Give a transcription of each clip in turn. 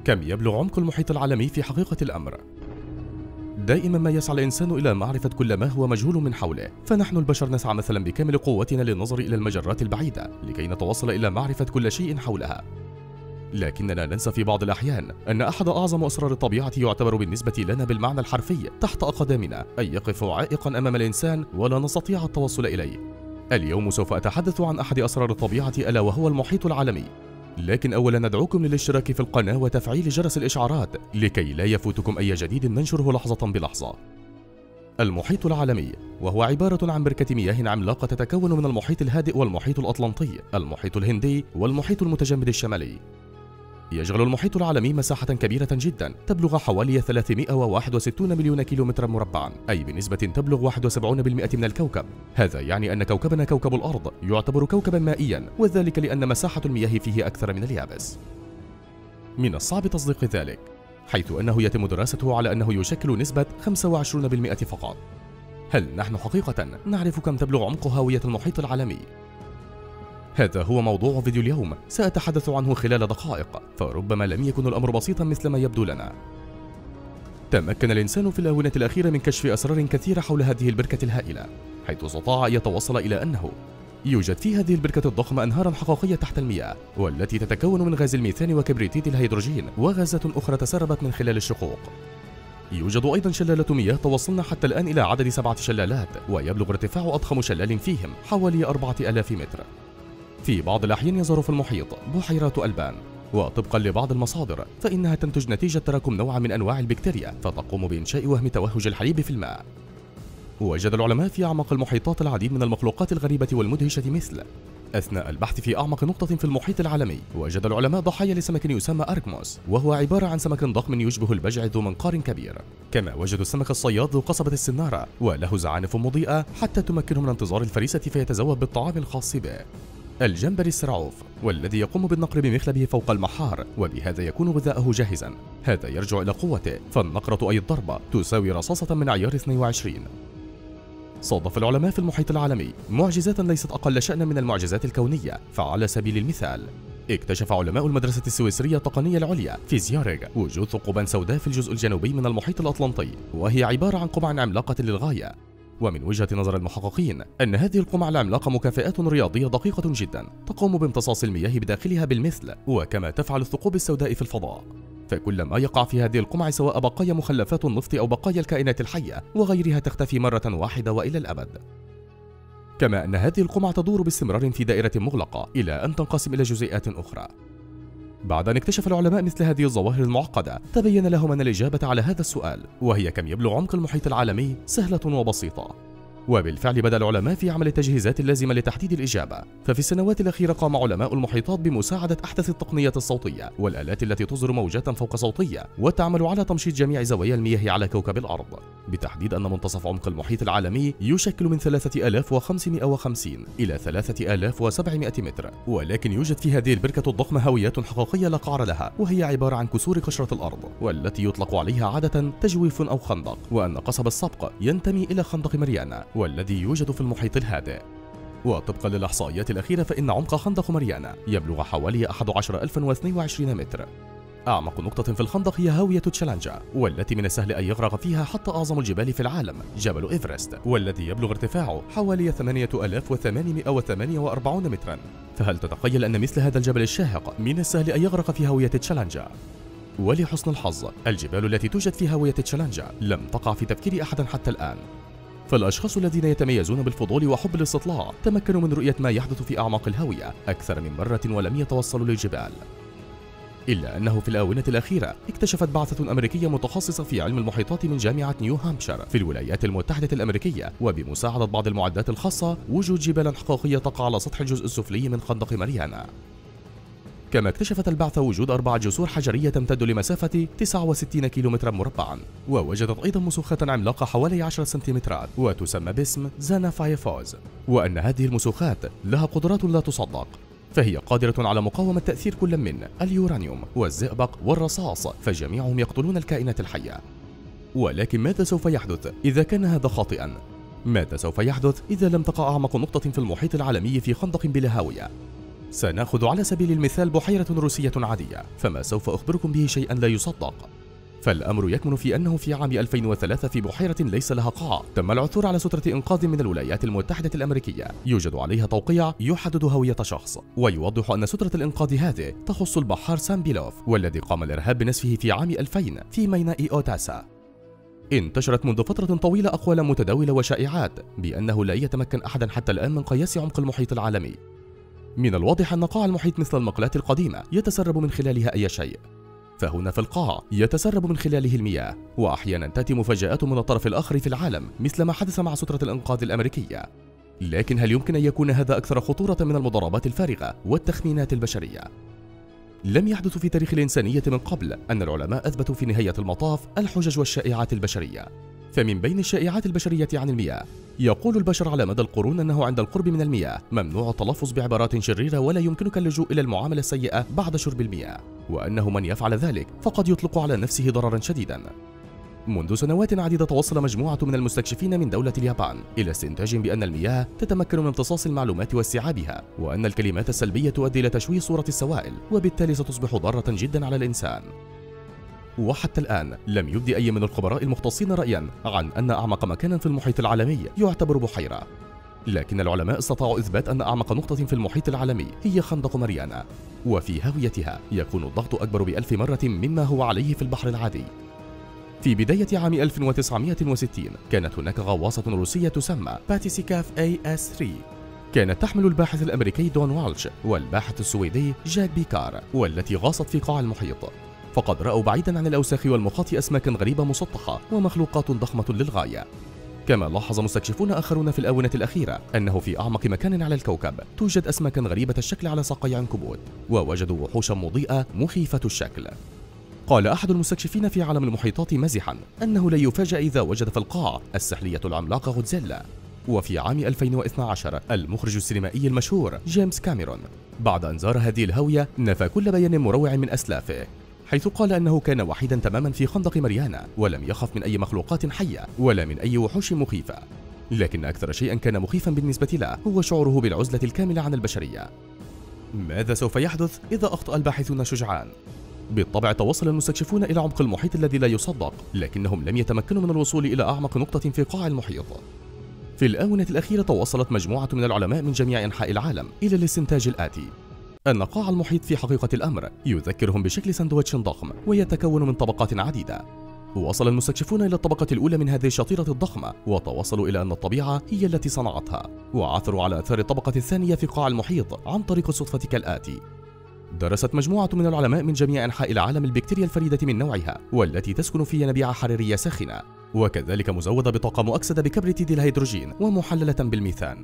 كم يبلغ عمق المحيط العالمي في حقيقة الأمر؟ دائما ما يسعى الإنسان إلى معرفة كل ما هو مجهول من حوله، فنحن البشر نسعى مثلا بكامل قوتنا للنظر إلى المجرات البعيدة لكي نتوصل إلى معرفة كل شيء حولها. لكننا ننسى في بعض الأحيان أن أحد أعظم أسرار الطبيعة يعتبر بالنسبة لنا بالمعنى الحرفي تحت أقدامنا، أي يقف عائقا أمام الإنسان ولا نستطيع التوصل إليه. اليوم سوف أتحدث عن أحد أسرار الطبيعة ألا وهو المحيط العالمي. لكن أولا ندعوكم للاشتراك في القناة وتفعيل جرس الإشعارات لكي لا يفوتكم أي جديد ننشره لحظة بلحظة. المحيط العالمي وهو عبارة عن بركة مياه عملاقة تتكون من المحيط الهادئ والمحيط الأطلنطي، المحيط الهندي والمحيط المتجمد الشمالي. يشغل المحيط العالمي مساحة كبيرة جدا تبلغ حوالي 361 مليون كيلومترا مربعا، أي بنسبة تبلغ 71% من الكوكب. هذا يعني أن كوكبنا كوكب الأرض يعتبر كوكبا مائيا، وذلك لأن مساحة المياه فيه أكثر من اليابس. من الصعب تصديق ذلك، حيث أنه يتم دراسته على أنه يشكل نسبة 25% فقط. هل نحن حقيقة نعرف كم تبلغ عمق هاوية المحيط العالمي؟ هذا هو موضوع فيديو اليوم، سأتحدث عنه خلال دقائق، فربما لم يكن الأمر بسيطا مثل ما يبدو لنا. تمكن الإنسان في الآونة الأخيرة من كشف أسرار كثيرة حول هذه البركة الهائلة، حيث استطاع أن يتوصل إلى أنه يوجد في هذه البركة الضخمة أنهارا حقيقية تحت المياه، والتي تتكون من غاز الميثان وكبريتيت الهيدروجين وغازات أخرى تسربت من خلال الشقوق. يوجد أيضا شلالة مياه توصلنا حتى الآن إلى عدد 7 شلالات، ويبلغ ارتفاع أضخم شلال فيهم حوالي 4000 متر. في بعض الأحيان يظهر في المحيط بحيرات ألبان، وطبقا لبعض المصادر فإنها تنتج نتيجة تراكم نوع من أنواع البكتيريا فتقوم بإنشاء وهم توهج الحليب في الماء. وجد العلماء في أعماق المحيطات العديد من المخلوقات الغريبة والمدهشة، مثل أثناء البحث في أعمق نقطة في المحيط العالمي وجد العلماء ضحايا لسمك يسمى أركموس، وهو عبارة عن سمك ضخم يشبه البجع ذو منقار كبير. كما وجدوا السمك الصياد ذو قصبة السنارة وله زعانف مضيئة حتى تمكنه من انتظار الفريسة فيتذوب بالطعام الخاص به. الجمبري السرعوف، والذي يقوم بالنقر بمخلبه فوق المحار، وبهذا يكون غذاؤه جاهزا. هذا يرجع إلى قوته، فالنقرة أي الضربة تساوي رصاصة من عيار 22. صادف العلماء في المحيط العالمي معجزات ليست أقل شأنا من المعجزات الكونية، فعلى سبيل المثال اكتشف علماء المدرسة السويسرية التقنية العليا في زيورخ وجود ثقوبا سوداء في الجزء الجنوبي من المحيط الأطلنطي، وهي عبارة عن قمع عملاقة للغاية. ومن وجهة نظر المحققين أن هذه القمع العملاقة مكافآت رياضية دقيقة جدا تقوم بامتصاص المياه بداخلها بالمثل، وكما تفعل الثقوب السوداء في الفضاء. فكل ما يقع في هذه القمع سواء بقايا مخلفات النفط أو بقايا الكائنات الحية وغيرها تختفي مرة واحدة وإلى الأبد. كما أن هذه القمع تدور باستمرار في دائرة مغلقة إلى أن تنقسم إلى جزيئات أخرى. بعد أن اكتشف العلماء مثل هذه الظواهر المعقدة، تبين لهم أن الإجابة على هذا السؤال، وهي كم يبلغ عمق المحيط العالمي، سهلة وبسيطة. وبالفعل بدأ العلماء في عمل التجهيزات اللازمة لتحديد الإجابة. ففي السنوات الأخيرة قام علماء المحيطات بمساعدة أحدث التقنيات الصوتية والآلات التي تصدر موجات فوق صوتية وتعمل على تمشيط جميع زوايا المياه على كوكب الأرض، بتحديد أن منتصف عمق المحيط العالمي يشكل من 3550 إلى 3700 متر. ولكن يوجد في هذه البركة الضخمة هاويات حقيقية لا قعر لها، وهي عبارة عن كسور قشرة الأرض، والتي يطلق عليها عادة تجويف أو خندق، وأن قصب السبق ينتمي إلى خندق ماريانا والذي يوجد في المحيط الهادئ. وطبقا للإحصائيات الأخيرة فإن عمق خندق ماريانا يبلغ حوالي 11022 متر. أعمق نقطة في الخندق هي هاوية تشالنجا، والتي من السهل أن يغرق فيها حتى أعظم الجبال في العالم جبل إيفرست، والذي يبلغ ارتفاعه حوالي 8848 مترا. فهل تتخيل أن مثل هذا الجبل الشاهق من السهل أن يغرق في هاوية تشالنجا؟ ولحسن الحظ الجبال التي توجد في هاوية تشالنجا لم تقع في تفكير أحد حتى الآن. فالأشخاص الذين يتميزون بالفضول وحب الاستطلاع تمكنوا من رؤية ما يحدث في أعماق الهاوية أكثر من مرة ولم يتوصلوا للجبال. إلا أنه في الآونة الأخيرة اكتشفت بعثة أمريكية متخصصة في علم المحيطات من جامعة نيو هامبشير في الولايات المتحدة الأمريكية، وبمساعدة بعض المعدات الخاصة، وجود جبال حقيقية تقع على سطح الجزء السفلي من خندق ماريانا. كما اكتشفت البعثة وجود 4 جسور حجرية تمتد لمسافة 69 كيلومترا مربعا، ووجدت أيضا مسوخات عملاقة حوالي 10 سنتيمترات وتسمى باسم زانا فايفوز، وأن هذه المسوخات لها قدرات لا تصدق، فهي قادرة على مقاومة تأثير كل من اليورانيوم والزئبق والرصاص، فجميعهم يقتلون الكائنات الحية. ولكن ماذا سوف يحدث إذا كان هذا خاطئا؟ ماذا سوف يحدث إذا لم تقع أعمق نقطة في المحيط العالمي في خندق بلا هاوية؟ سنأخذ على سبيل المثال بحيرة روسية عادية، فما سوف أخبركم به شيئا لا يصدق. فالأمر يكمن في أنه في عام 2003 في بحيرة ليس لها قاع تم العثور على سترة إنقاذ من الولايات المتحدة الأمريكية يوجد عليها توقيع يحدد هوية شخص، ويوضح أن سترة الإنقاذ هذه تخص البحار سام بيلوف، والذي قام الإرهاب بنسفه في عام 2000 في ميناء أوتاسا. انتشرت منذ فترة طويلة أقوال متداولة وشائعات بأنه لا يتمكن أحدا حتى الآن من قياس عمق المحيط العالمي. من الواضح أن قاع المحيط مثل المقلاة القديمة يتسرب من خلالها أي شيء، فهنا في القاع يتسرب من خلاله المياه، وأحيانا تأتي مفاجآت من الطرف الآخر في العالم مثل ما حدث مع سترة الإنقاذ الأمريكية. لكن هل يمكن أن يكون هذا أكثر خطورة من المضاربات الفارغة والتخمينات البشرية؟ لم يحدث في تاريخ الإنسانية من قبل أن العلماء أثبتوا في نهاية المطاف الحجج والشائعات البشرية. فمن بين الشائعات البشرية عن المياه، يقول البشر على مدى القرون أنه عند القرب من المياه ممنوع التلفظ بعبارات شريرة ولا يمكنك اللجوء إلى المعاملة السيئة بعد شرب المياه، وأنه من يفعل ذلك فقد يطلق على نفسه ضررا شديدا. منذ سنوات عديدة توصل مجموعة من المستكشفين من دولة اليابان إلى استنتاج بأن المياه تتمكن من امتصاص المعلومات واستيعابها، وأن الكلمات السلبية تؤدي إلى تشويه صورة السوائل وبالتالي ستصبح ضارة جدا على الإنسان. وحتى الآن لم يبدي أي من الخبراء المختصين رأيا عن أن أعمق مكان في المحيط العالمي يعتبر بحيرة، لكن العلماء استطاعوا إثبات أن أعمق نقطة في المحيط العالمي هي خندق ماريانا، وفي هاويتها يكون الضغط أكبر ب1000 مرة مما هو عليه في البحر العادي. في بداية عام 1960 كانت هناك غواصة روسية تسمى باتيسيكاف AS3، كانت تحمل الباحث الأمريكي دون والش والباحث السويدي جاك بيكار، والتي غاصت في قاع المحيط. فقد رأوا بعيدا عن الأوساخ والمخاط أسماكا غريبة مسطحة ومخلوقات ضخمة للغاية. كما لاحظ مستكشفون آخرون في الآونة الأخيرة أنه في أعمق مكان على الكوكب توجد أسماكا غريبة الشكل على ساقي عنكبوت، ووجدوا وحوشا مضيئة مخيفة الشكل. قال أحد المستكشفين في عالم المحيطات مازحا أنه لن يفاجأ إذا وجد في القاع السحلية العملاقة غودزيلا. وفي عام 2012 المخرج السينمائي المشهور جيمس كاميرون بعد أن زار هذه الهاوية نفى كل بيان مروع من أسلافه، حيث قال أنه كان وحيدا تماما في خندق ماريانا ولم يخف من أي مخلوقات حية ولا من أي وحوش مخيفة، لكن أكثر شيء كان مخيفا بالنسبة له هو شعوره بالعزلة الكاملة عن البشرية. ماذا سوف يحدث إذا أخطأ الباحثون شجعان؟ بالطبع توصل المستكشفون إلى عمق المحيط الذي لا يصدق، لكنهم لم يتمكنوا من الوصول إلى أعمق نقطة في قاع المحيط. في الآونة الأخيرة توصلت مجموعة من العلماء من جميع أنحاء العالم إلى الاستنتاج الآتي: أن قاع المحيط في حقيقة الأمر يذكرهم بشكل ساندويتش ضخم ويتكون من طبقات عديدة. وصل المستكشفون إلى الطبقة الأولى من هذه الشطيرة الضخمة، وتوصلوا إلى أن الطبيعة هي التي صنعتها، وعثروا على آثار الطبقة الثانية في قاع المحيط عن طريق الصدفة كالآتي: درست مجموعة من العلماء من جميع أنحاء العالم البكتيريا الفريدة من نوعها، والتي تسكن في ينابيع حرارية ساخنة، وكذلك مزودة بطاقة مؤكسدة بكبريتيد الهيدروجين ومحللة بالميثان.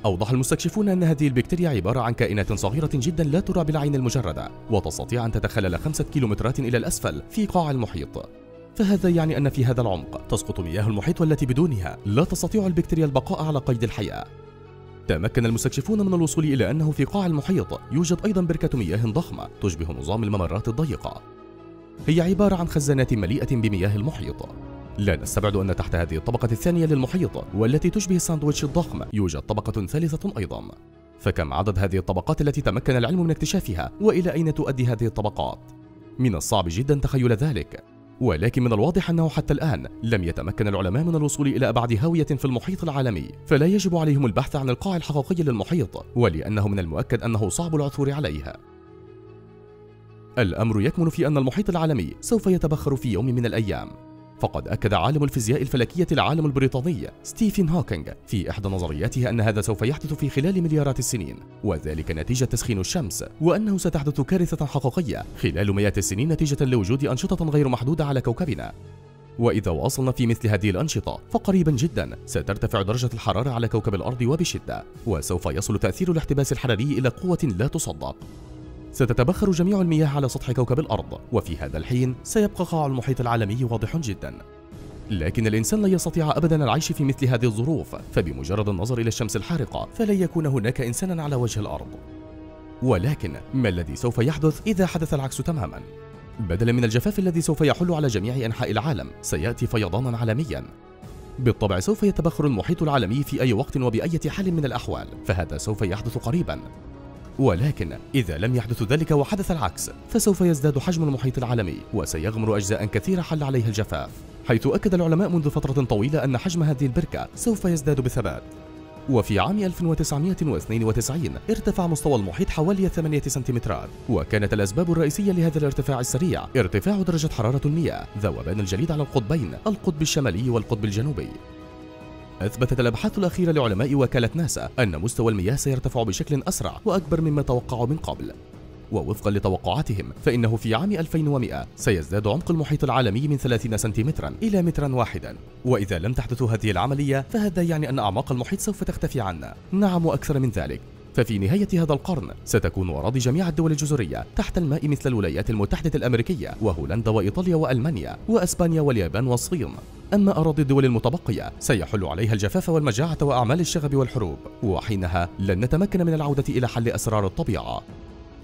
أوضح المستكشفون أن هذه البكتيريا عبارة عن كائنات صغيرة جدا لا ترى بالعين المجردة، وتستطيع أن تتخلل 5 كيلومترات إلى الأسفل في قاع المحيط. فهذا يعني أن في هذا العمق تسقط مياه المحيط، والتي بدونها لا تستطيع البكتيريا البقاء على قيد الحياة. تمكن المستكشفون من الوصول إلى أنه في قاع المحيط يوجد أيضا بركة مياه ضخمة تشبه نظام الممرات الضيقة. هي عبارة عن خزانات مليئة بمياه المحيط. لا نستبعد أن تحت هذه الطبقة الثانية للمحيط والتي تشبه الساندويتش الضخم يوجد طبقة ثالثة أيضا. فكم عدد هذه الطبقات التي تمكن العلم من اكتشافها، وإلى أين تؤدي هذه الطبقات؟ من الصعب جدا تخيل ذلك، ولكن من الواضح أنه حتى الآن لم يتمكن العلماء من الوصول إلى أبعد هاوية في المحيط العالمي، فلا يجب عليهم البحث عن القاع الحقيقي للمحيط، ولأنه من المؤكد أنه صعب العثور عليها. الأمر يكمن في أن المحيط العالمي سوف يتبخر في يوم من الأيام. فقد أكد عالم الفيزياء الفلكية العالم البريطاني ستيفن هوكينج في إحدى نظرياته أن هذا سوف يحدث في خلال مليارات السنين، وذلك نتيجة تسخين الشمس، وأنه ستحدث كارثة حقيقية خلال مئات السنين نتيجة لوجود أنشطة غير محدودة على كوكبنا. وإذا واصلنا في مثل هذه الأنشطة فقريبا جدا سترتفع درجة الحرارة على كوكب الأرض وبشدة، وسوف يصل تأثير الاحتباس الحراري إلى قوة لا تصدق. ستتبخر جميع المياه على سطح كوكب الأرض، وفي هذا الحين سيبقى قاع المحيط العالمي واضح جدا. لكن الإنسان لن يستطيع أبدا العيش في مثل هذه الظروف، فبمجرد النظر إلى الشمس الحارقة فلن يكون هناك إنسانا على وجه الأرض. ولكن ما الذي سوف يحدث إذا حدث العكس تماما؟ بدلا من الجفاف الذي سوف يحل على جميع أنحاء العالم سيأتي فيضانا عالميا. بالطبع سوف يتبخر المحيط العالمي في أي وقت وبأي حال من الأحوال، فهذا سوف يحدث قريبا. ولكن إذا لم يحدث ذلك وحدث العكس، فسوف يزداد حجم المحيط العالمي وسيغمر أجزاء كثيرة حل عليها الجفاف، حيث أكد العلماء منذ فترة طويلة أن حجم هذه البركة سوف يزداد بثبات. وفي عام 1992 ارتفع مستوى المحيط حوالي 8 سنتيمترات، وكانت الأسباب الرئيسية لهذا الارتفاع السريع ارتفاع درجة حرارة المياه، ذوبان الجليد على القطبين، القطب الشمالي والقطب الجنوبي. أثبتت الأبحاث الأخيرة لعلماء وكالة ناسا أن مستوى المياه سيرتفع بشكل أسرع وأكبر مما توقعوا من قبل، ووفقا لتوقعاتهم فإنه في عام 2100 سيزداد عمق المحيط العالمي من 30 سنتيمترا إلى مترا واحدا، وإذا لم تحدث هذه العملية فهذا يعني أن أعماق المحيط سوف تختفي عنا. نعم، وأكثر من ذلك، ففي نهاية هذا القرن ستكون أراضي جميع الدول الجزرية تحت الماء مثل الولايات المتحدة الأمريكية وهولندا وإيطاليا وألمانيا وأسبانيا واليابان والصين. أما أراضي الدول المتبقية سيحل عليها الجفاف والمجاعة وأعمال الشغب والحروب، وحينها لن نتمكن من العودة إلى حل أسرار الطبيعة.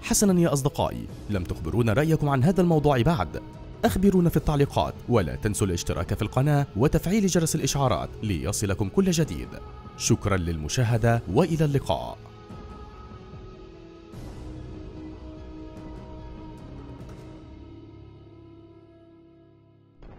حسنا يا أصدقائي، لم تخبرونا رأيكم عن هذا الموضوع بعد؟ أخبرونا في التعليقات، ولا تنسوا الاشتراك في القناة وتفعيل جرس الإشعارات ليصلكم كل جديد. شكرا للمشاهدة وإلى اللقاء.